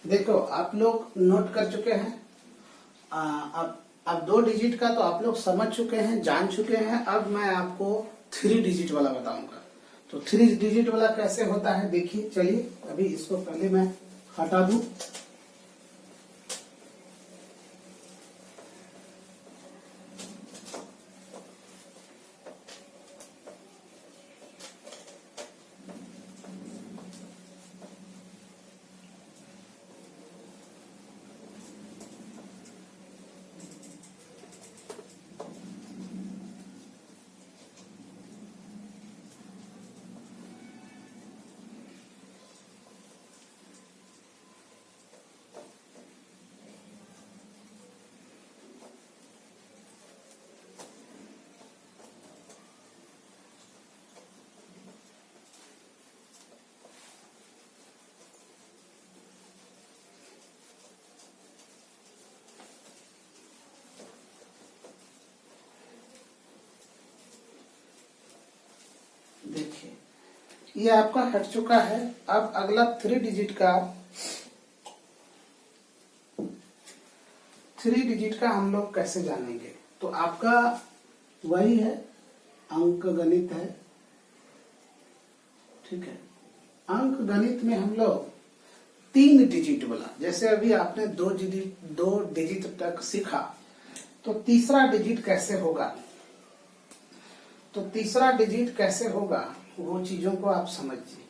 देखो आप लोग नोट कर चुके हैं। अब 2 डिजिट का तो आप लोग समझ चुके हैं, जान चुके हैं। अब मैं आपको 3 डिजिट वाला बताऊंगा। तो 3 डिजिट वाला कैसे होता है देखिए। चलिए अभी इसको पहले मैं हटा दूं। देखिए ये आपका हट चुका है। अब अगला 3 डिजिट का हम लोग कैसे जानेंगे। तो आपका वही है, अंक गणित है, ठीक है। अंक गणित में हम लोग 3 डिजिट वाला, जैसे अभी आपने 2 डिजिट तक सीखा, तो तीसरा डिजिट कैसे होगा। तो तीसरा डिजिट कैसे होगा वो चीजों को आप समझिए।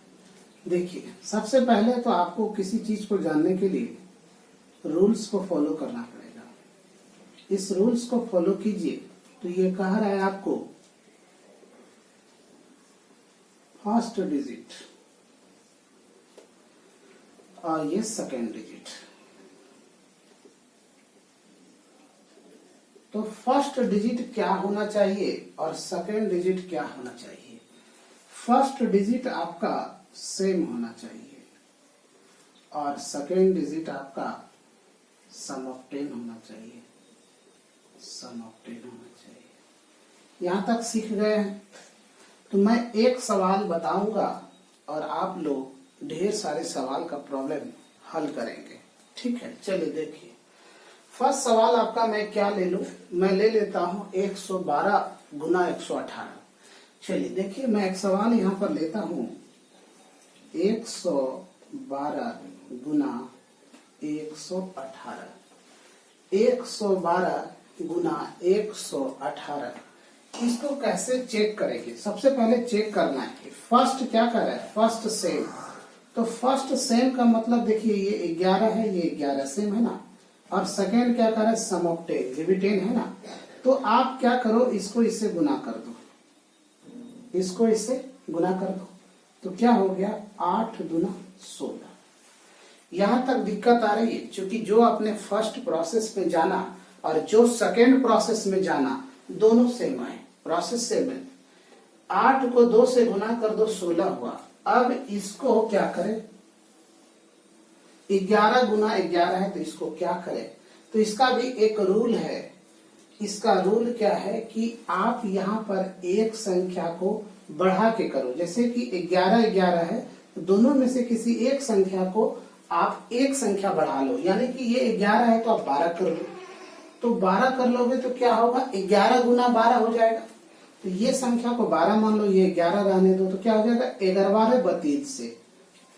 देखिए सबसे पहले तो आपको किसी चीज को जानने के लिए रूल्स को फॉलो करना पड़ेगा। इस रूल्स को फॉलो कीजिए। तो ये कह रहा है आपको फर्स्ट डिजिट और ये सेकेंड डिजिट। तो फर्स्ट डिजिट क्या होना चाहिए और सेकेंड डिजिट क्या होना चाहिए। फर्स्ट डिजिट आपका सेम होना चाहिए और सेकेंड डिजिट आपका सम ऑफ 10 होना चाहिए। सम ऑफ 10 होना चाहिए। यहां तक सीख गए हैं। तो मैं एक सवाल बताऊंगा और आप लोग ढेर सारे सवाल का प्रॉब्लम हल करेंगे, ठीक है। चलिए देखिए फर्स्ट सवाल आपका मैं क्या ले लूं। मैं ले लेता हूं 112 गुना 118। चलिए देखिए मैं एक सवाल यहां पर लेता हूं 112 गुना 118। 112 गुना 118 इसको कैसे चेक करेंगे। सबसे पहले चेक करना है कि फर्स्ट क्या कर रहा है, फर्स्ट सेम। तो फर्स्ट सेम का मतलब देखिए ये 11 है, ये 11 सेम है ना। और सेकेंड क्या कर रहा है, सम ऑफ 10, ये भी 10 है ना। तो आप क्या करो, इसको इससे गुना कर दो, इसको इससे गुना कर दो। तो क्या हो गया 8 दूना 16। यहां तक दिक्कत आ रही है क्योंकि जो आपने फर्स्ट प्रोसेस में जाना और जो सेकेंड प्रोसेस में जाना दोनों सेम आए, प्रोसेस सेम है। 8 को 2 से गुना कर दो 16 हुआ। अब इसको क्या करें, 11 गुना 11 है तो इसको क्या करें। तो इसका भी एक रूल है। इसका रूल क्या है कि आप यहाँ पर एक संख्या को बढ़ा के करो। जैसे कि 11 11 है तो दोनों में से किसी एक संख्या को आप एक संख्या बढ़ा लो। यानी कि ये 11 है तो आप 12 कर लो। तो 12 कर लोगे तो क्या होगा, 11 गुना 12 हो जाएगा। तो ये संख्या को 12 मान लो, ये 11 रहने दो, तो क्या हो जाएगा 11 32 से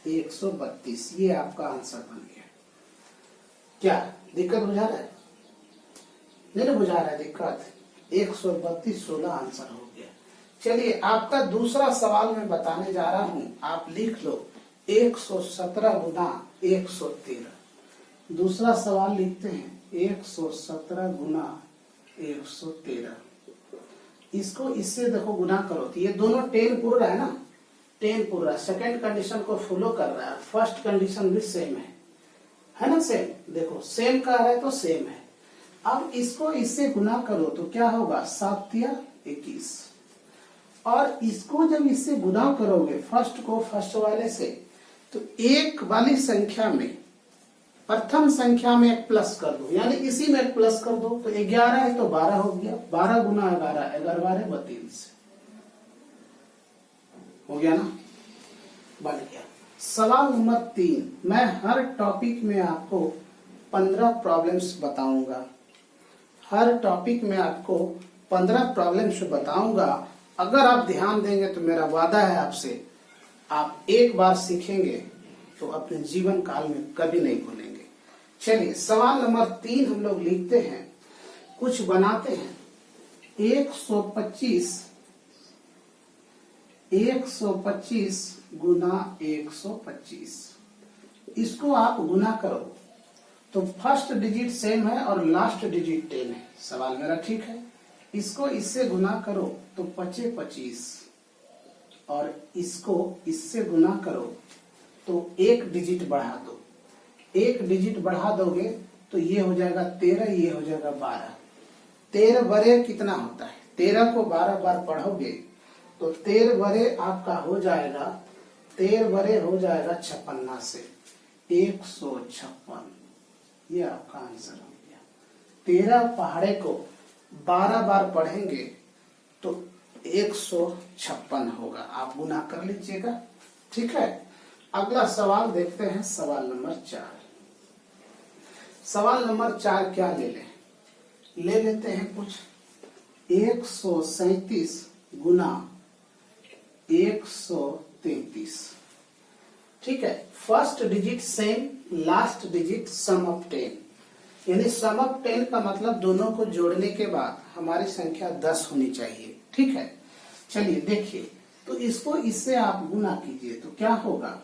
132। ये आपका आंसर बन गया। क्या दिक्कत बुझा रहा है, नहीं बुझा रहा है दिक्कत। 132 16 आंसर हो गया। चलिए आपका दूसरा सवाल मैं बताने जा रहा हूं, आप लिख लो 117 गुना 113। दूसरा सवाल लिखते हैं 117 गुना 113। इसको इससे देखो गुना करो तो ये दोनों 10 पूरा है ना, 10 पूरा। सेकेंड कंडीशन को फॉलो कर रहा है, फर्स्ट कंडीशन भी सेम है ना, सेम। देखो सेम का है तो सेम है। अब इसको इससे गुना करो तो क्या होगा 7 या 21। और इसको जब इससे गुना करोगे फर्स्ट को फर्स्ट वाले से, तो एक वाली संख्या में प्रथम संख्या में एक प्लस कर दो, यानी इसी में एक प्लस कर दो। तो 11 है तो 12 हो गया। 12 गुना 11 11 32 हो गया ना, बन गया। सवाल नंबर 3, मैं हर टॉपिक में आपको 15 प्रॉब्लम्स बताऊंगा। हर टॉपिक में आपको 15 प्रॉब्लम्स बताऊंगा। अगर आप ध्यान देंगे तो मेरा वादा है आपसे, आप एक बार सीखेंगे तो अपने जीवन काल में कभी नहीं भूलेंगे। चलिए सवाल नंबर 3 हम लोग लिखते हैं, कुछ बनाते हैं। 125 गुना 125, इसको आप गुना करो तो फर्स्ट डिजिट सेम है और लास्ट डिजिट 10 है। सवाल मेरा ठीक है। इसको इससे गुना करो तो 25 और इसको इससे गुना करो तो एक डिजिट बढ़ा दो। एक डिजिट बढ़ा दोगे तो ये हो जाएगा 13, ये हो जाएगा 12। 13 बरे कितना होता है? 13 को 12 बार पढ़ोगे तो 13 बरे आपका हो जाएगा, 13 बरे हो जाएगा 56 से 156। ये आपका आंसर हो गया। 13 पहाड़े को 12 बार पढ़ेंगे तो 156 होगा। आप गुना कर लीजिएगा, ठीक है। अगला सवाल देखते हैं, सवाल नंबर 4। सवाल नंबर 4 क्या ले लेते हैं कुछ 137 गुना 133, ठीक है। First digit same, last digit some of 10, यानी सम ऑफ 10 का मतलब दोनों को जोड़ने के बाद हमारी संख्या 10 होनी चाहिए, ठीक है। चलिए देखिए, तो इसको इससे आप गुना कीजिए तो क्या होगा,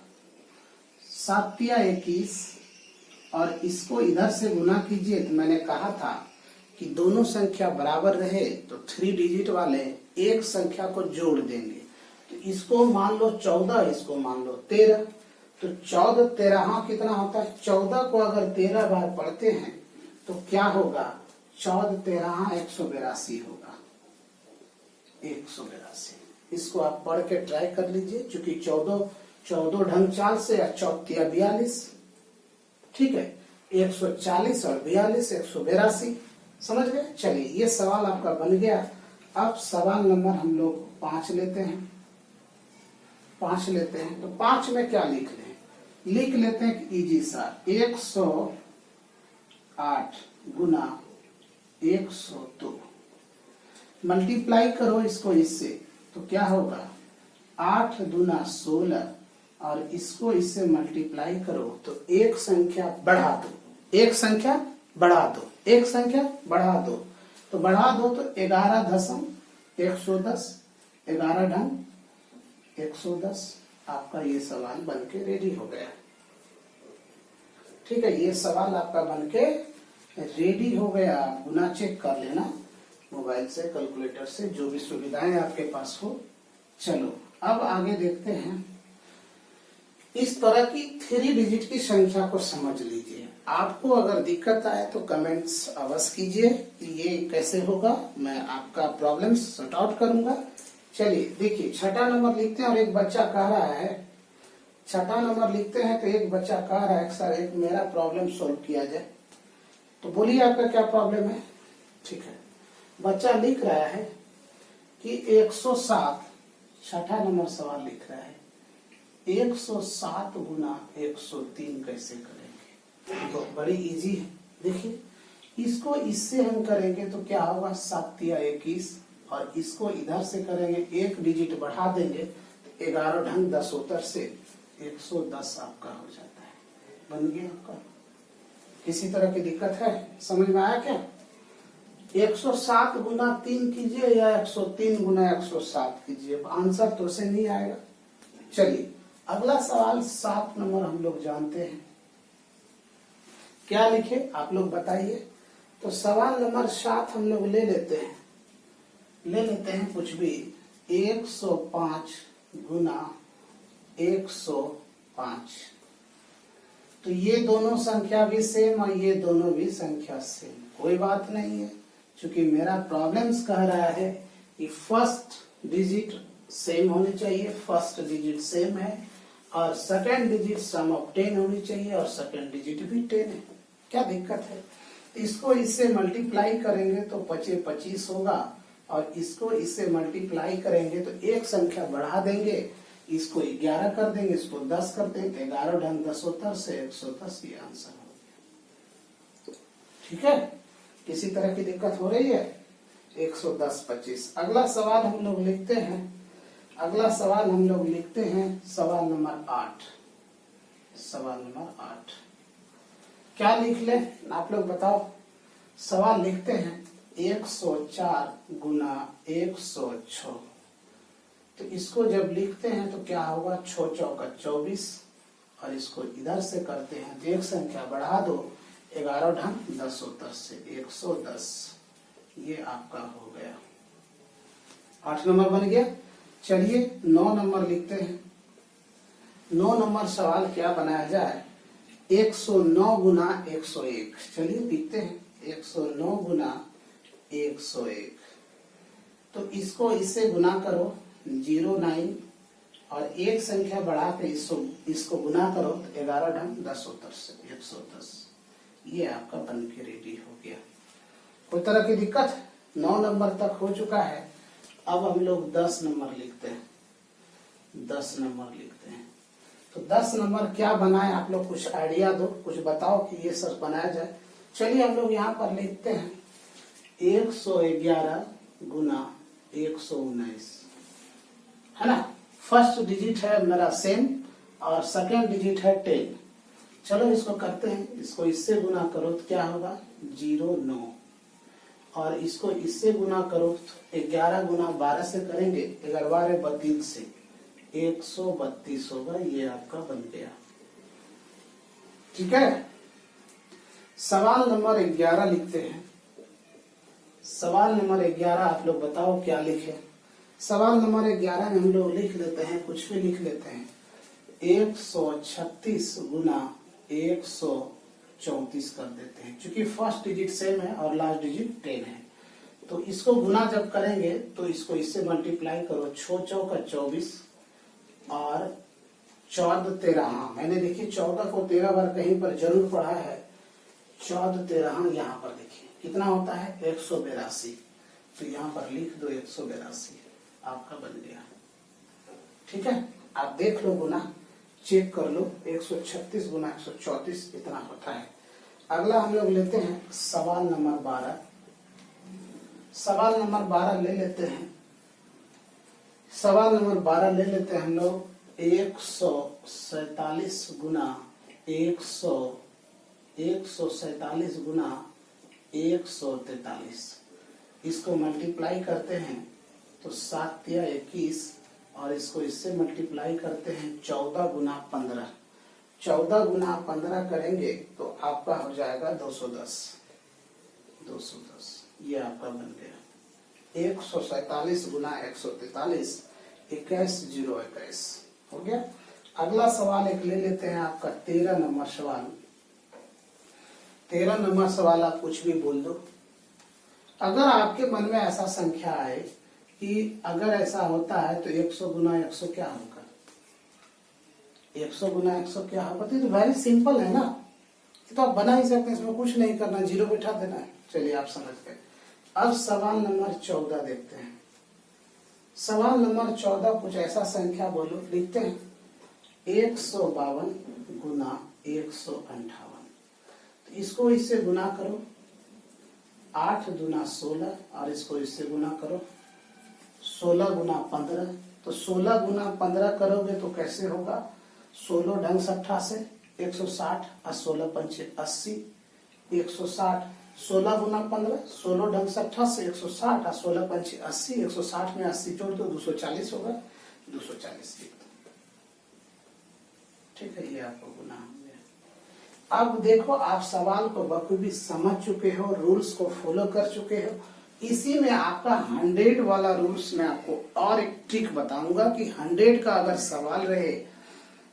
7 या 21, और इसको इधर से गुना कीजिए तो मैंने कहा था कि दोनों संख्या बराबर रहे तो 3 डिजिट वाले एक संख्या को जोड़ देंगे। तो इसको मान लो 14, इसको मान लो 13, तो 14 13 कितना होता है? 14 को अगर 13 बार पढ़ते हैं तो क्या होगा? 14 13 182 होगा, 182। इसको आप पढ़ के ट्राई कर लीजिए, क्योंकि 14 ढंग 4 से 14 42, ठीक है। 140 और 42 182, समझ गए। चलिए ये सवाल आपका बन गया। अब सवाल नंबर हम लोग 5 लेते हैं। 5 लेते हैं तो 5 में क्या लिख लेते हैं कि इजी सा 108 गुना 102, मल्टीप्लाई करो इसको इससे तो क्या होगा, 8 दूना 16, और इसको इससे मल्टीप्लाई करो तो एक संख्या बढ़ा दो, एक संख्या बढ़ा दो, एक संख्या बढ़ा दो, तो बढ़ा दो तो 11 दशम 110, 11 ढंग 110। आपका ये सवाल बनके रेडी हो गया, ठीक है। ये सवाल आपका बनके रेडी हो गया। गुना चेक कर लेना मोबाइल से, कैलकुलेटर से, जो भी सुविधाएं आपके पास हो। चलो अब आगे देखते हैं। इस तरह की 3 डिजिट की संख्या को समझ लीजिए। आपको अगर दिक्कत आए तो कमेंट्स अवश्य कीजिए कि ये कैसे होगा, मैं आपका प्रॉब्लम सॉर्ट आउट करूंगा। चलिए देखिए, छठा नंबर लिखते हैं और एक बच्चा कह रहा है, छठा नंबर लिखते हैं तो एक बच्चा कह रहा है सर एक मेरा प्रॉब्लम सॉल्व किया जाए। तो बोलिए आपका क्या प्रॉब्लम है, ठीक है। बच्चा लिख रहा है कि 107, छठा नंबर सवाल लिख रहा है 107 गुना 103 कैसे करेंगे। तो बड़ी इजी है, देखिए इसको इससे हम करेंगे तो क्या होगा, 7 या 21, और इसको इधर से करेंगे एक डिजिट बढ़ा देंगे तो 11 ढंग 10 उत्तर से 110 आपका हो जाता है, बन गया आपका। किसी तरह की दिक्कत है, समझ में आया क्या? 107 गुना 3 कीजिए या 103 गुना 107 कीजिए, आंसर तो से नहीं आएगा। चलिए अगला सवाल 7 नंबर हम लोग जानते हैं, क्या लिखे आप लोग बताइए। तो सवाल नंबर 7 हम लोग ले लेते हैं कुछ भी 105 गुना 105। तो ये दोनों संख्या भी सेम और ये दोनों भी संख्या सेम, कोई बात नहीं है, क्योंकि मेरा प्रॉब्लम्स कह रहा है कि फर्स्ट डिजिट सेम होनी चाहिए, फर्स्ट डिजिट सेम है, और सेकंड डिजिट सम ऑफ 10 होनी चाहिए, और सेकंड डिजिट भी 10 है। क्या दिक्कत है? इसको इससे मल्टीप्लाई करेंगे तो 25 होगा, और इसको इससे मल्टीप्लाई करेंगे तो एक संख्या बढ़ा देंगे, इसको 11 कर देंगे, इसको 10 कर देंगे, 11 ढंग 10 होता से 110 ये आंसर हो गया। ठीक है, किसी तरह की दिक्कत हो रही है? 110 25। अगला सवाल हम लोग लिखते हैं, अगला सवाल हम लोग लिखते हैं सवाल नंबर 8। सवाल नंबर 8 क्या लिख ले आप लोग बताओ? सवाल लिखते हैं 104 गुना 106। तो इसको जब लिखते हैं तो क्या होगा? 6 चौका 24 और इसको इधर से करते हैं तो एक संख्या बढ़ा दो, 11 ढंग 10 होता से 110। ये आपका हो गया, 8 नंबर बन गया। चलिए 9 नंबर लिखते हैं। 9 नंबर सवाल क्या बनाया जाए? 109 गुना 101। चलिए लिखते हैं 109 गुना 101। तो इसको इससे गुना करो 09 और एक संख्या बढ़ा के इसको गुना करो तो 11 ढंग 10 होता से 110। ये आपका बन के रेडी हो गया। कोई तरह की दिक्कत? 9 नंबर तक हो चुका है। अब हम लोग 10 नंबर लिखते हैं। 10 नंबर लिखते हैं तो 10 नंबर क्या बनाए? आप लोग कुछ आइडिया दो, कुछ बताओ कि ये सब बनाया जाए। चलिए हम लोग यहाँ पर लिखते हैं 111 गुना 119, है ना। फर्स्ट डिजिट है मेरा सेम और सेकेंड डिजिट है 10। चलो इसको करते हैं, इसको इससे गुना करो तो क्या होगा? 09 और इसको इससे गुना करो तो 11 गुना 12 से करेंगे, 11 12 32 से 132 होगा। ये आपका बन गया। ठीक है, सवाल नंबर 11 लिखते हैं। सवाल नंबर 11 आप लोग बताओ क्या लिखे? सवाल नंबर 11 में हम लोग लिख लेते हैं, कुछ भी लिख लेते हैं 136 गुना 134 कर देते हैं। क्योंकि फर्स्ट डिजिट सेम है और लास्ट डिजिट 10 है तो इसको गुना जब करेंगे तो इसको इससे मल्टीप्लाई करो, 6 चौका 24 और 14 13। हाँ मैंने देखिए 14 को 13 बार कहीं पर जरूर पढ़ा है। 14 13 यहाँ पर देखिए कितना होता है? 182। तो यहाँ पर लिख दो 182, आपका बन गया। ठीक है, आप देख लो गुना, चेक कर लो। 136 गुना 134 इतना होता है। अगला हम लोग लेते हैं सवाल नंबर 12। सवाल नंबर 12 ले लेते हैं। सवाल नंबर 12 ले लेते हैं हम लोग 147 गुना 147 गुना 143। इसको मल्टीप्लाई करते हैं तो 7 या 21 और इसको इससे मल्टीप्लाई करते हैं 14 गुना 15। 14 गुना 15 करेंगे तो आपका हो जाएगा 210। 210 ये आपका बन गया। 147 गुना 143 21 हो गया। अगला सवाल एक ले लेते हैं आपका 13 नंबर सवाल। 13 नंबर सवाल आप कुछ भी बोल दो। अगर आपके मन में ऐसा संख्या आए कि अगर ऐसा होता है तो 100 गुना 100 क्या होगा? 100 गुना 100 क्या होगा? तो वेरी सिंपल है ना, ये तो आप बना ही सकते हैं, इसमें कुछ नहीं करना, 0 बैठा देना है। चलिए आप समझ गए। अब सवाल नंबर 14 देखते हैं। सवाल नंबर 14 कुछ ऐसा संख्या बोलो, लिखते हैं 152 गुना 158। तो इसको इससे गुना करो 8 दूना 16 और इसको इससे गुना करो 16 गुना 15। तो 16 गुना 15 करोगे तो कैसे होगा? 16 ढंग 60 से 160 और 16 पंचे 80 160। 16 गुना 15 16 ढंग 60 से 160 और 16 पंचे 80। 160 में 80 जोड़ दो 240 होगा। 240 लिख दो। ठीक है, ये आपको गुना हो गया। अब देखो आप सवाल को बखूबी समझ चुके हो, रूल्स को फॉलो कर चुके हो। इसी में आपका 100 वाला रूल्स में आपको और एक ट्रिक बताऊंगा कि 100 का अगर सवाल रहे,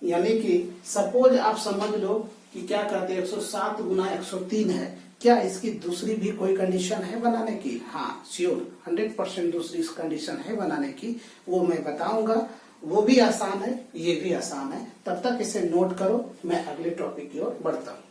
यानी कि सपोज आप समझ लो कि क्या कहते हैं 107 गुना 103 है, क्या इसकी दूसरी भी कोई कंडीशन है बनाने की? हाँ श्योर, 100% दूसरी कंडीशन है बनाने की, वो मैं बताऊंगा। वो भी आसान है, ये भी आसान है। तब तक इसे नोट करो, मैं अगले टॉपिक की ओर बढ़ता हूँ।